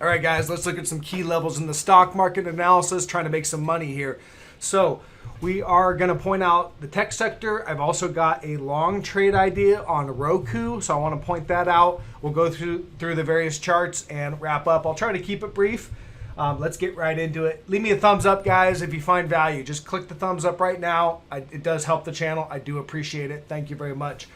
All right, guys, let's look at some key levels in the stock market analysis, trying to make some money here. So we are going to point out the tech sector. I've also got a long trade idea on Roku, so I want to point that out. We'll go through the various charts and wrap up. I'll try to keep it brief. Let's get right into it. Leave me a thumbs up, guys, if you find value. Just click the thumbs up right now. It does help the channel. I do appreciate it. Thank you very much.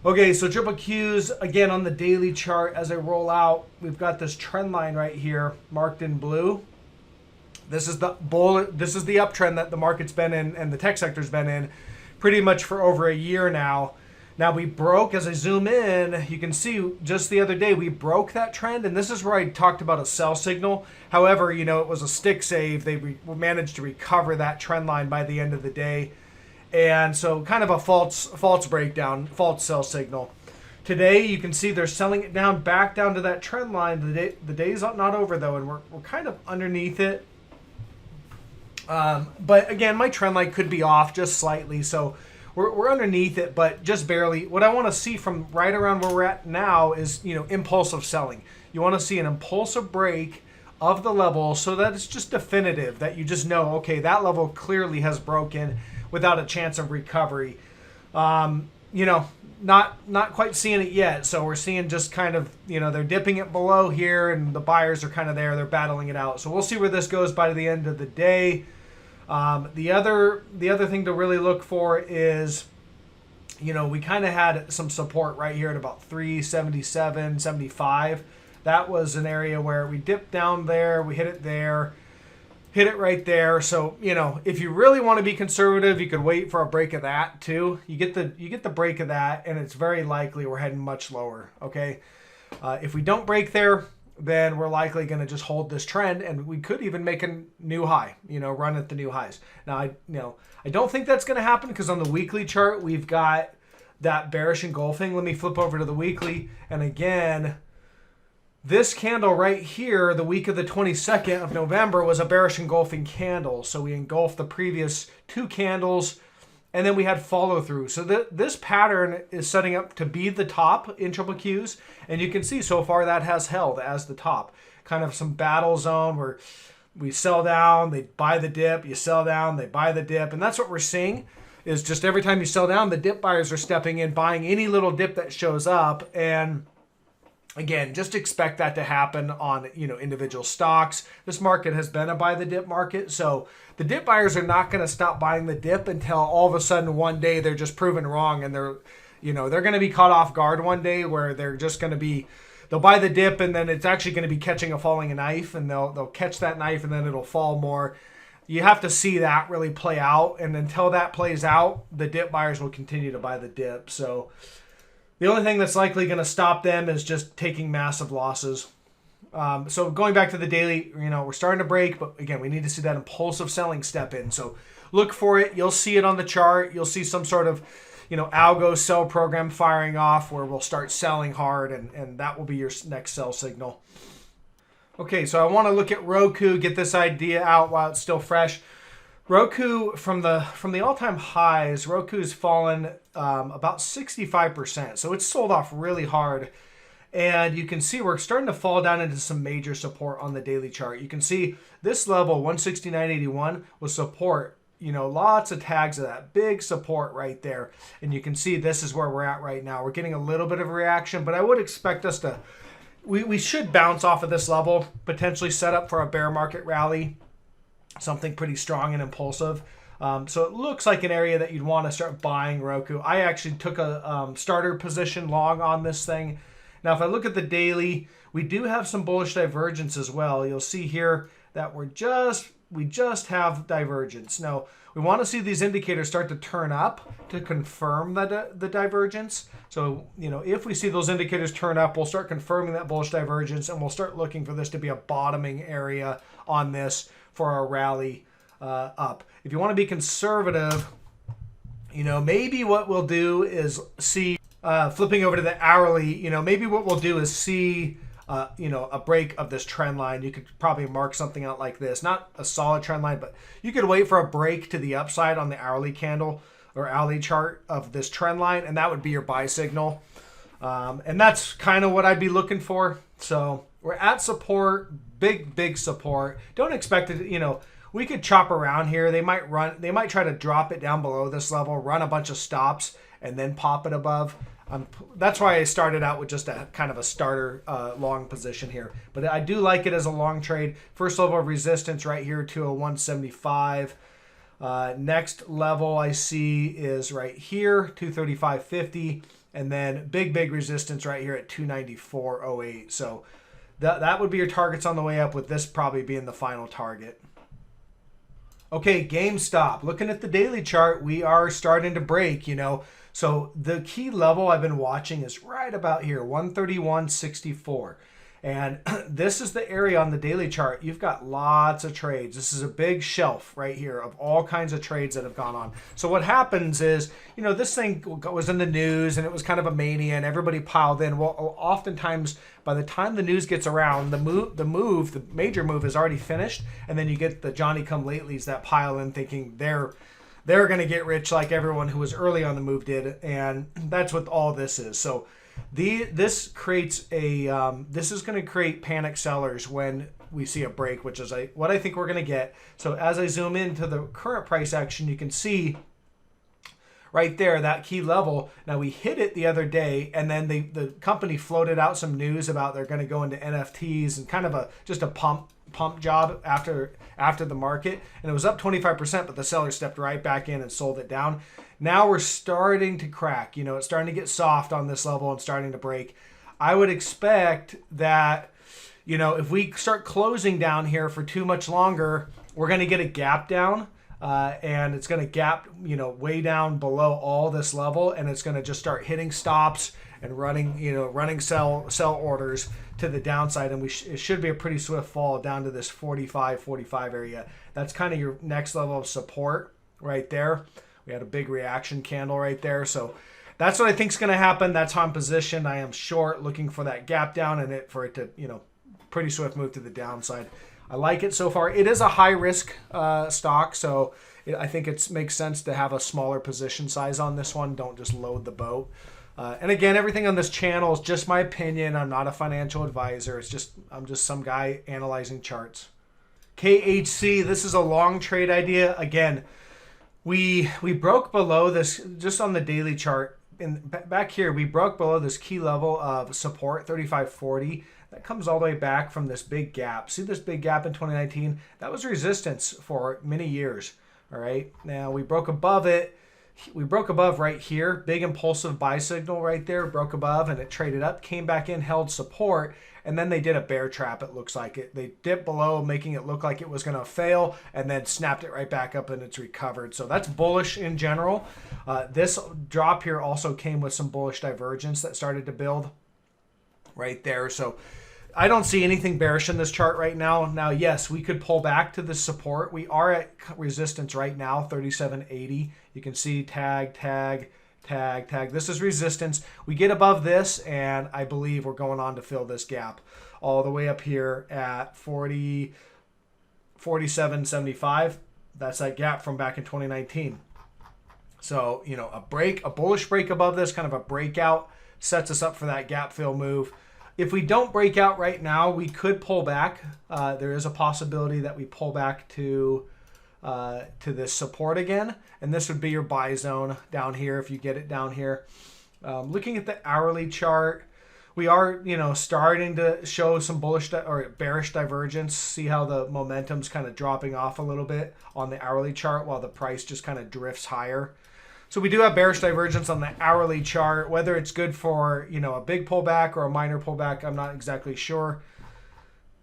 Okay, so triple Qs, again, on the daily chart as I roll out, we've got this trend line right here marked in blue. This is the uptrend that the market's been in and the tech sector's been in pretty much for over a year now. Now we broke, as I zoom in, you can see just the other day we broke that trend, and this is where I talked about a sell signal. However, you know, it was a stick save. They managed to recover that trend line by the end of the day. And so kind of a false breakdown, false sell signal. Today, you can see they're selling it down, back down to that trend line. The day's not over, though, and we're kind of underneath it. But again, my trend line could be off just slightly, so we're underneath it, but just barely. What I want to see from right around where we're at now is, you know, impulsive selling. You want to see an impulsive break of the level so that it's just definitive, that you just know, okay, that level clearly has broken without a chance of recovery. You know, not quite seeing it yet. So we're seeing just kind of, you know, they're dipping it below here and the buyers are kind of there. They're battling it out. So we'll see where this goes by the end of the day. The other thing to really look for is, you know, we kind of had some support right here at about 377, 75. That was an area where we dipped down there. We hit it there. Hit it right there. So, you know, if you really want to be conservative, you could wait for a break of that too. You get the break of that, and it's very likely we're heading much lower. Okay, if we don't break there, then we're likely going to just hold this trend, and we could even make a new high. You know, run at the new highs. Now, I don't think that's going to happen because on the weekly chart we've got that bearish engulfing. Let me flip over to the weekly, and again, this candle right here, the week of the 22nd of November, was a bearish engulfing candle. So we engulfed the previous two candles, and then we had follow through. So this pattern is setting up to be the top in triple Qs, and you can see so far that has held as the top. Kind of some battle zone where we sell down, they buy the dip, you sell down, they buy the dip, and that's what we're seeing. Is just every time you sell down, the dip buyers are stepping in, buying any little dip that shows up, and again, just expect that to happen on, you know, individual stocks. This market has been a buy the dip market, so the dip buyers are not going to stop buying the dip until all of a sudden one day they're just proven wrong, and they're going to be caught off guard one day where they're just going to be, they'll buy the dip and then it's actually going to be catching a falling knife, and they'll catch that knife and then it'll fall more. You have to see that really play out, and until that plays out, the dip buyers will continue to buy the dip. So the only thing that's likely going to stop them is just taking massive losses. So going back to the daily, you know, we're starting to break, but again, we need to see that impulsive selling step in. So look for it. You'll see it on the chart. You'll see some sort of, you know, algo sell program firing off where we'll start selling hard, and that will be your next sell signal. Okay, so I want to look at Roku, get this idea out while it's still fresh. Roku, from the all-time highs, Roku's fallen about 65%. So it's sold off really hard. And you can see we're starting to fall down into some major support on the daily chart. You can see this level, 169.81, was support. You know, lots of tags of that. Big support right there. And you can see this is where we're at right now. We're getting a little bit of a reaction, but I would expect us to, we should bounce off of this level, potentially set up for a bear market rally. Something pretty strong and impulsive. So it looks like an area that you'd want to start buying Roku. I actually took a starter position long on this thing. Now, if I look at the daily, we do have some bullish divergence as well. You'll see here that we just have divergence. Now, we want to see these indicators start to turn up to confirm the divergence. So, you know, if we see those indicators turn up, we'll start confirming that bullish divergence, and we'll start looking for this to be a bottoming area on this for our rally up. If you want to be conservative, you know, maybe what we'll do is see, flipping over to the hourly, you know, maybe what we'll do is see, you know, a break of this trend line. You could probably mark something out like this, not a solid trend line, but you could wait for a break to the upside on the hourly candle or hourly chart of this trend line, and that would be your buy signal. And that's kind of what I'd be looking for. So We're at support, big support. Don't expect it, we could chop around here. They might try to drop it down below this level, run a bunch of stops, and then pop it above. That's why I started out with just a kind of a starter long position here. But I do like it as a long trade. First level of resistance right here, 201.75. Next level I see is right here, 235.50. And then big resistance right here at 294.08. So that would be your targets on the way up, with this probably being the final target. Okay, GameStop. Looking at the daily chart, we are starting to break, So the key level I've been watching is right about here, 131.64. And this is the area on the daily chart. You've got lots of trades. This is a big shelf right here of all kinds of trades that have gone on. So what happens is, this thing was in the news and it was kind of a mania and everybody piled in. Well, oftentimes by the time the news gets around, the major move is already finished. And then you get the Johnny-come-latelys that pile in thinking they're going to get rich like everyone who was early on the move did. And that's what all this is. So this creates this is going to create panic sellers when we see a break, which is what I think we're going to get. So as I zoom into the current price action, you can see right there that key level. Now we hit it the other day, and then the company floated out some news about they're going to go into NFTs and kind of just a pump job after the market, and it was up 25%, but the seller stepped right back in and sold it down. Now we're starting to crack. It's starting to get soft on this level and starting to break. I would expect that, if we start closing down here for too much longer, we're going to get a gap down, and it's going to gap, way down below all this level, and it's going to just start hitting stops and running sell orders to the downside, and it should be a pretty swift fall down to this 45 area. That's kind of your next level of support right there. We had a big reaction candle right there. So that's what I think is going to happen. That's how I'm positioned. I am short, looking for that gap down and for it to, pretty swift move to the downside. I like it so far. It is a high risk stock, so I think it makes sense to have a smaller position size on this one. Don't just load the boat. And again, everything on this channel is just my opinion. I'm not a financial advisor. I'm just some guy analyzing charts. KHC, this is a long trade idea. Again, we broke below this just on the daily chart. Back here, we broke below this key level of support, 35.40. That comes all the way back from this big gap. See this big gap in 2019? That was resistance for many years. All right. Now we broke above it. We broke above right here. Big impulsive buy signal right there. Broke above and it traded up, came back in, held support, and then they did a bear trap, it looks like it. They dipped below, making it look like it was going to fail, and then snapped it right back up and it's recovered. So that's bullish in general. This drop here also came with some bullish divergence that started to build right there. So I don't see anything bearish in this chart right now. Now, yes, we could pull back to the support. We are at resistance right now, 37.80. You can see tag. This is resistance. We get above this, and I believe we're going on to fill this gap all the way up here at 47.75. That's that gap from back in 2019. So, a bullish break above this, kind of a breakout, sets us up for that gap fill move. If we don't break out right now, we could pull back. There is a possibility that we pull back to this support again, and this would be your buy zone down here if you get it down here. Looking at the hourly chart, we are starting to show some bullish or bearish divergence. See how the momentum's kind of dropping off a little bit on the hourly chart while the price just kind of drifts higher. So we do have bearish divergence on the hourly chart. Whether it's good for a big pullback or a minor pullback, I'm not exactly sure.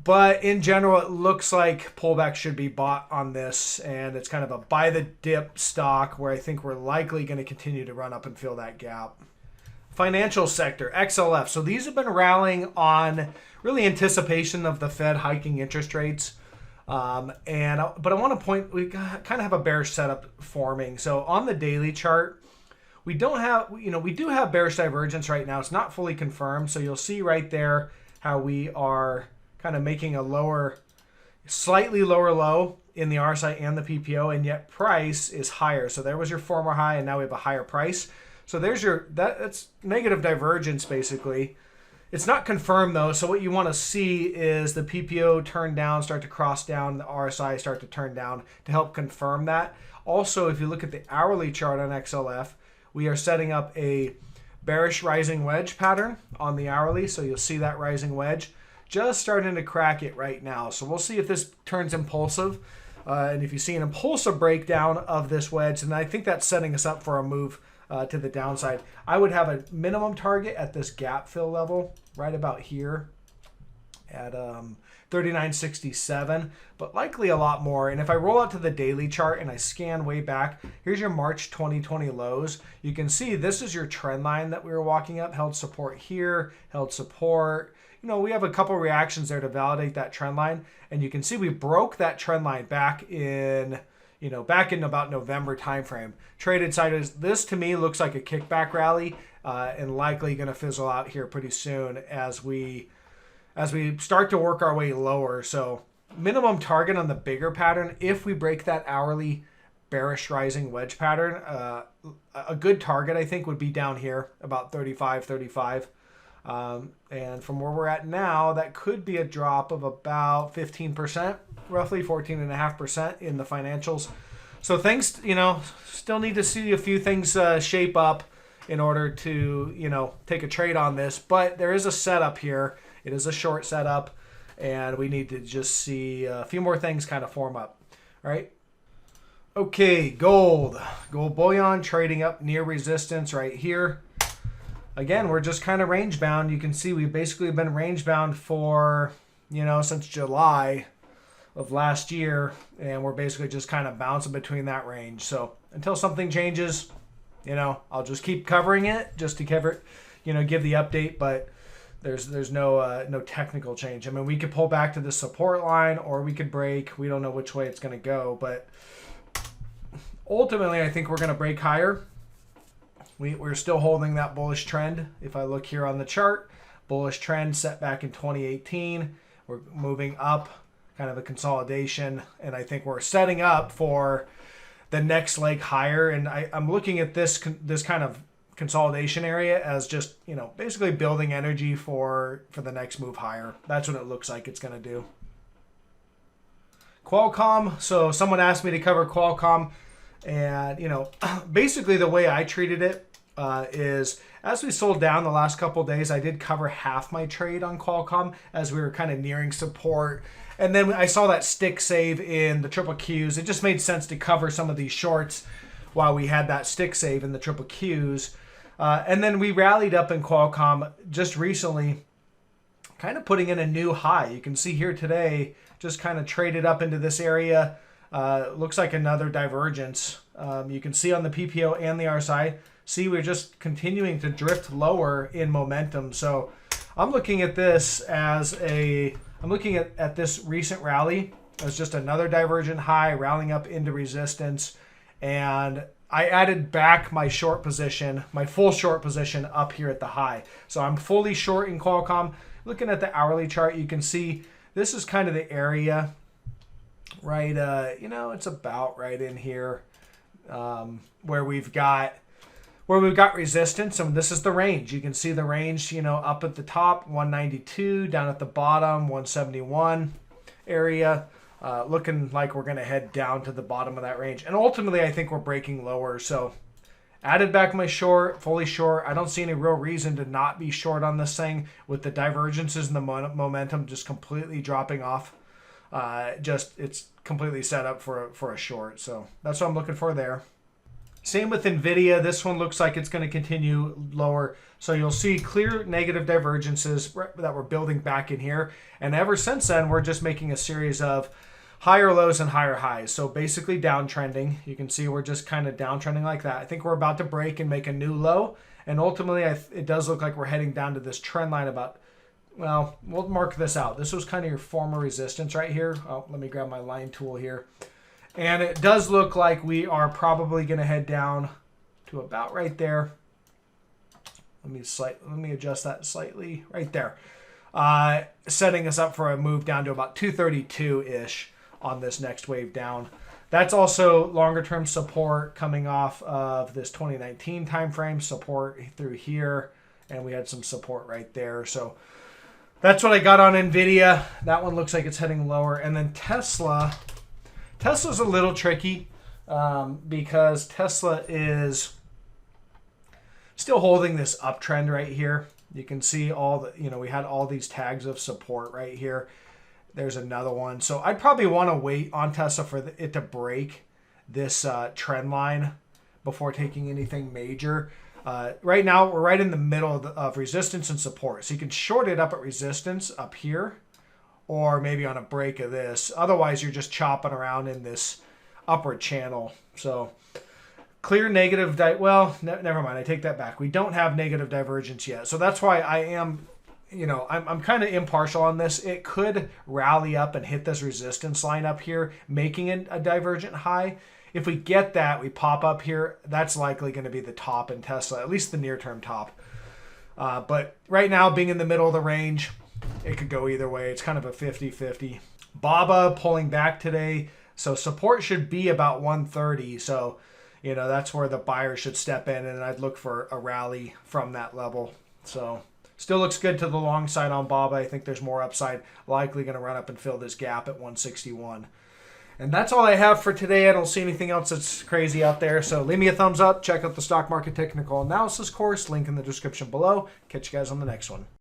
But in general, it looks like pullback should be bought on this, and it's kind of a buy the dip stock where I think we're likely going to continue to run up and fill that gap. Financial sector, XLF. So these have been rallying on really anticipation of the Fed hiking interest rates. But I want to point, we kind of have a bearish setup forming. So on the daily chart, we do have bearish divergence right now. It's not fully confirmed. So you'll see right there how we are kind of making a slightly lower low in the RSI and the PPO, and yet price is higher. So there was your former high, and now we have a higher price. So that's negative divergence basically. It's not confirmed though, so what you want to see is the PPO turn down, start to cross down, the RSI start to turn down to help confirm that. Also, if you look at the hourly chart on XLF, we are setting up a bearish rising wedge pattern on the hourly, so you'll see that rising wedge just starting to crack it right now. So we'll see if this turns impulsive, and if you see an impulsive breakdown of this wedge, then I think that's setting us up for a move to the downside. I would have a minimum target at this gap fill level right about here at 39.67, but likely a lot more. And if I roll out to the daily chart and I scan way back, here's your March 2020 lows. You can see this is your trend line that we were walking up, held support here, held support. You know, we have a couple reactions there to validate that trend line, and you can see we broke that trend line back in about November timeframe. Traded sideways. This to me looks like a kickback rally, and likely going to fizzle out here pretty soon as we start to work our way lower. So minimum target on the bigger pattern, if we break that hourly bearish rising wedge pattern, a good target I think would be down here about 35. And from where we're at now, that could be a drop of about 15%, roughly 14.5% in the financials. So things, still need to see a few things shape up in order to, take a trade on this. But there is a setup here. It is a short setup, and we need to just see a few more things kind of form up. All right. Okay, gold bullion trading up near resistance right here. Again, we're just kind of range bound. You can see we've basically been range bound for, since July of last year, and we're basically just kind of bouncing between that range. So until something changes, I'll just keep covering it just to cover, give the update, but there's no technical change. I mean, we could pull back to the support line or we could break. We don't know which way it's going to go, but ultimately I think we're going to break higher. We're still holding that bullish trend. If I look here on the chart, bullish trend set back in 2018. We're moving up, kind of a consolidation, and I think we're setting up for the next leg higher. And I'm looking at this kind of consolidation area as just, basically building energy for the next move higher. That's what it looks like it's going to do. Qualcomm. So someone asked me to cover Qualcomm. And, basically the way I treated it is as we sold down the last couple of days, I did cover half my trade on Qualcomm as we were kind of nearing support. And then I saw that stick save in the triple Qs. It just made sense to cover some of these shorts while we had that stick save in the triple Qs. And then we rallied up in Qualcomm just recently, kind of putting in a new high. You can see here today, just kind of traded up into this area. Looks like another divergence. You can see on the PPO and the RSI, we're just continuing to drift lower in momentum. So I'm looking at this as I'm looking at this recent rally as just another divergent high, rallying up into resistance. And I added back my short position, my full short position up here at the high. So I'm fully short in Qualcomm. Looking at the hourly chart, you can see this is kind of the area, right? It's about right in here where we've got resistance, and this is the range. You can see the range, up at the top, 192, down at the bottom, 171 area. Looking like we're going to head down to the bottom of that range. And ultimately, I think we're breaking lower. So added back my short, fully short. I don't see any real reason to not be short on this thing with the divergences and the momentum just completely dropping off. It's completely set up for a short. So that's what I'm looking for there. Same with NVIDIA. This one looks like it's going to continue lower. So you'll see clear negative divergences that we're building back in here. And ever since then, we're just making a series of higher lows and higher highs. So basically downtrending. You can see we're just kind of downtrending like that. I think we're about to break and make a new low. And ultimately, it does look like we're heading down to this trend line about, well, we'll mark this out. This was kind of your former resistance right here. Oh, let me grab my line tool here. And it does look like we are probably going to head down to about right there. Let me adjust that slightly right there. Setting us up for a move down to about 232-ish on this next wave down. That's also longer term support coming off of this 2019 timeframe, support through here and we had some support right there. So that's what I got on NVIDIA. That one looks like it's heading lower. And then Tesla's a little tricky because Tesla is still holding this uptrend right here. You can see all the, we had all these tags of support right here. There's another one. So I'd probably want to wait on Tesla for it to break this trend line before taking anything major. Right now, we're right in the middle of resistance and support. So you can short it up at resistance up here, or maybe on a break of this. Otherwise, you're just chopping around in this upward channel. So clear negative, well, never mind. I take that back. We don't have negative divergence yet. So that's why I am, I'm kind of impartial on this. It could rally up and hit this resistance line up here, making it a divergent high. If we get that, we pop up here, that's likely going to be the top in Tesla, at least the near-term top. But right now, being in the middle of the range, it could go either way. It's kind of a 50-50. BABA pulling back today, so support should be about 130. So, that's where the buyer should step in, and I'd look for a rally from that level. So still looks good to the long side on BABA. I think there's more upside, likely going to run up and fill this gap at 161. And that's all I have for today. I don't see anything else that's crazy out there. So leave me a thumbs up. Check out the stock market technical analysis course. Link in the description below. Catch you guys on the next one.